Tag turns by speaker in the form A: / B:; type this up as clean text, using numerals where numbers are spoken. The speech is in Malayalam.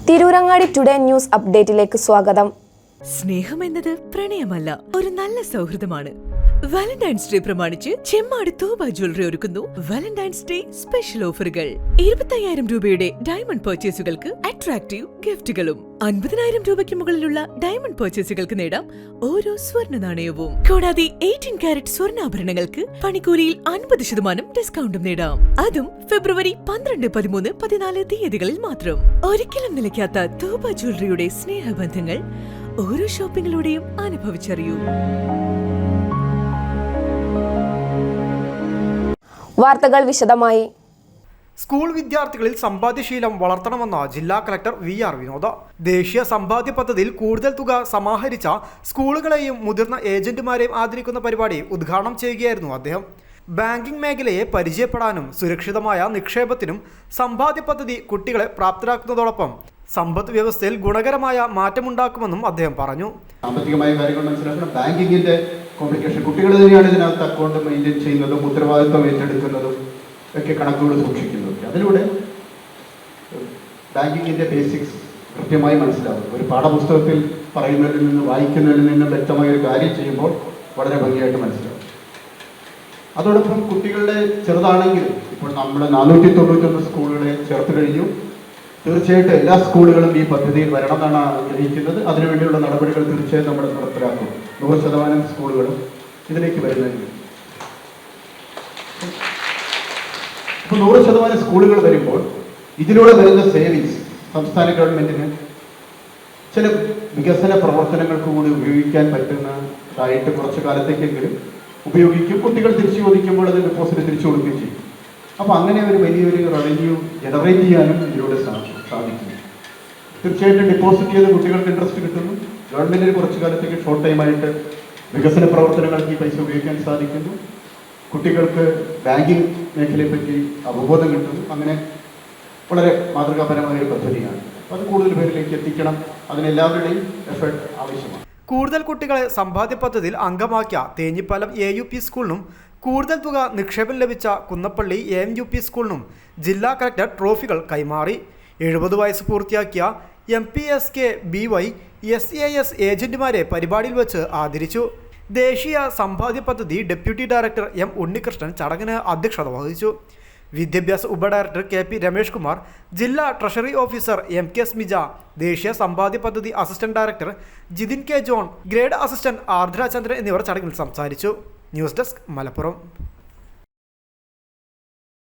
A: തിരൂരങ്ങാടി ടുഡേ ന്യൂസ് അപ്ഡേറ്റിലേക്ക് സ്വാഗതം.
B: സ്നേഹം എന്നത് പ്രണയമല്ല, ഒരു നല്ല സൗഹൃദമാണ്. വാലന്റൈൻസ് ഡേ പ്രമാണിച്ച് ചെമ്മാട് തോബ ജ്വല്ലറി ഒരുക്കുന്നു വാലന്റൈൻസ് ഡേ സ്പെഷ്യൽ ഓഫറുകൾ. 25,000 രൂപയുടെ ഡയമണ്ട് പർച്ചേസുകൾക്ക് അട്രാക്റ്റീവ് ഗിഫ്റ്റുകളും 50,000 രൂപയ്ക്ക് മുകളിലുള്ള ഡയമണ്ട് പർച്ചേസുകൾക്ക് നേടാം ഓരോ സ്വർണ്ണ നാണയവും. കൂടാതെ 18 കാരറ്റ് സ്വർണ്ണാഭരണങ്ങൾക്ക് പണിക്കൂലിയിൽ 50% ഡിസ്കൗണ്ടും നേടാം. അതും ഫെബ്രുവരി 12, 13, 14 തീയതികളിൽ മാത്രം. ഒരിക്കലും നിലയ്ക്കാത്ത തോബ ജ്വല്ലറിയുടെ സ്നേഹബന്ധങ്ങൾ ഓരോ ഷോപ്പിംഗിലൂടെയും അനുഭവിച്ചറിയൂ.
A: വാർത്തകൾ വിശദമായി.
C: സ്കൂൾ വിദ്യാർത്ഥികളിൽ സമ്പാദ്യശീലം വളർത്തണമെന്ന ജില്ലാ കളക്ടർ VR വിനോദ ദേശീയ സമ്പാദ്യ പദ്ധതിയിൽ കൂടുതൽ തുക സമാഹരിച്ച സ്കൂളുകളെയും മുതിർന്ന ഏജന്റുമാരെയും ആദരിക്കുന്ന പരിപാടി ഉദ്ഘാടനം ചെയ്യുകയായിരുന്നു അദ്ദേഹം. ബാങ്കിംഗ് മേഖലയെ പരിചയപ്പെടാനും സുരക്ഷിതമായ നിക്ഷേപത്തിനും സമ്പാദ്യ പദ്ധതി കുട്ടികളെ പ്രാപ്തരാക്കുന്നതോടൊപ്പം സമ്പദ് വ്യവസ്ഥയിൽ ഗുണകരമായ മാറ്റമുണ്ടാക്കുമെന്നും അദ്ദേഹം പറഞ്ഞു.
D: സാമ്പത്തികമായ കാര്യങ്ങൾ മനസ്സിലാക്കണം. ബാങ്കിങ്ങിന്റെ കോംപ്ലിക്കേഷൻ കുട്ടികൾ തന്നെയാണ് ഇതിനകത്ത് അക്കൗണ്ട് മെയിൻറ്റെയിൻ ചെയ്യുന്നതും ഉത്തരവാദിത്വം ഏറ്റെടുക്കുന്നതും ഒക്കെ കണക്കുകൾ സൂക്ഷിക്കുന്നതും. അതിലൂടെ ബാങ്കിങ്ങിന്റെ ബേസിക്സ് കൃത്യമായി മനസ്സിലാവും. ഒരു പാഠപുസ്തകത്തിൽ പറയുന്നതിൽ നിന്ന് വായിക്കുന്നതിൽ നിന്ന് വ്യക്തമായ ഒരു കാര്യം ചെയ്യുമ്പോൾ വളരെ ഭംഗിയായിട്ട് മനസ്സിലാവും. അതോടൊപ്പം കുട്ടികളുടെ ചെറുതാണെങ്കിലും ഇപ്പോൾ നമ്മൾ 491 സ്കൂളുകളെ ചേർത്ത് കഴിഞ്ഞു. തീർച്ചയായിട്ടും എല്ലാ സ്കൂളുകളും ഈ പദ്ധതിയിൽ വരണമെന്നാണ് ആഗ്രഹിക്കുന്നത്. അതിനുവേണ്ടിയുള്ള നടപടികൾ തീർച്ചയായും നമ്മൾ നടപ്പിലാക്കും. 100% സ്കൂളുകളും ഇതിലേക്ക് വരുന്നതിന് ഇപ്പോൾ 100% സ്കൂളുകൾ വരുമ്പോൾ ഇതിലൂടെ വരുന്ന സേവിങ്സ് സംസ്ഥാന ഗവൺമെന്റിന് ചില വികസന പ്രവർത്തനങ്ങൾക്ക് കൂടി ഉപയോഗിക്കാൻ പറ്റുന്നതായിട്ട് കുറച്ചു കാലത്തേക്കെങ്കിലും ഉപയോഗിക്കും. കുട്ടികൾ തിരിച്ചു ചോദിക്കുമ്പോൾ അത് ഡെപ്പോസിറ്റ് തിരിച്ചു കൊടുക്കുകയും ചെയ്യും. അപ്പോൾ അങ്ങനെ ഒരു വലിയൊരു റവന്യൂ ജനറേറ്റ് ചെയ്യാനും ഇതിലൂടെ സാധിക്കും. തീർച്ചയായിട്ടും ഡെപ്പോസിറ്റ് ചെയ്ത കുട്ടികൾക്ക് ഇൻട്രസ്റ്റ് കിട്ടുന്നു. ഗവൺമെന്റിന് കുറച്ചു കാലത്തേക്ക് ഷോർട്ട് ടൈമായിട്ട് വികസന പ്രവർത്തനങ്ങൾക്ക് ഈ പൈസ ഉപയോഗിക്കാൻ സാധിക്കുന്നു. കുട്ടികൾക്ക് ബാങ്കിങ് മേഖലയെപ്പറ്റി അവബോധം കിട്ടുന്നു. അങ്ങനെ വളരെ മാതൃകാപരമായ ഒരു പദ്ധതിയാണ്. അത് കൂടുതൽ പേരിലേക്ക് എത്തിക്കണം. അതിനെല്ലാവരുടെയും എഫേർട്ട് ആവശ്യമാണ്.
C: കൂടുതൽ കുട്ടികളെ സമ്പാദ്യ പദ്ധതിയിൽ അംഗമാക്കിയ തേഞ്ഞിപ്പാലം AUP സ്കൂളിനും കൂടുതൽ തുക നിക്ഷേപം ലഭിച്ച കുന്നപ്പള്ളി AMUP സ്കൂളിനും ജില്ലാ കളക്ടർ ട്രോഫികൾ കൈമാറി. 70 വയസ്സ് പൂർത്തിയാക്കിയ MPSK BY SAS ഏജന്റുമാരെ പരിപാടിയിൽ വെച്ച് ആദരിച്ചു. ദേശീയ സമ്പാദ്യ പദ്ധതി ഡെപ്യൂട്ടി ഡയറക്ടർ M ഉണ്ണികൃഷ്ണൻ ചടങ്ങിന് അധ്യക്ഷത വഹിച്ചു. വിദ്യാഭ്യാസ ഉപഡയറക്ടർ KP രമേഷ് കുമാർ, ജില്ലാ ട്രഷറി ഓഫീസർ MK സ്മിജ, ദേശീയ സമ്പാദ്യ പദ്ധതി assistant director Jithin K John, grade assistant Ardra Chandran എന്നിവർ ചടങ്ങിൽ സംസാരിച്ചു. News desk Malappuram.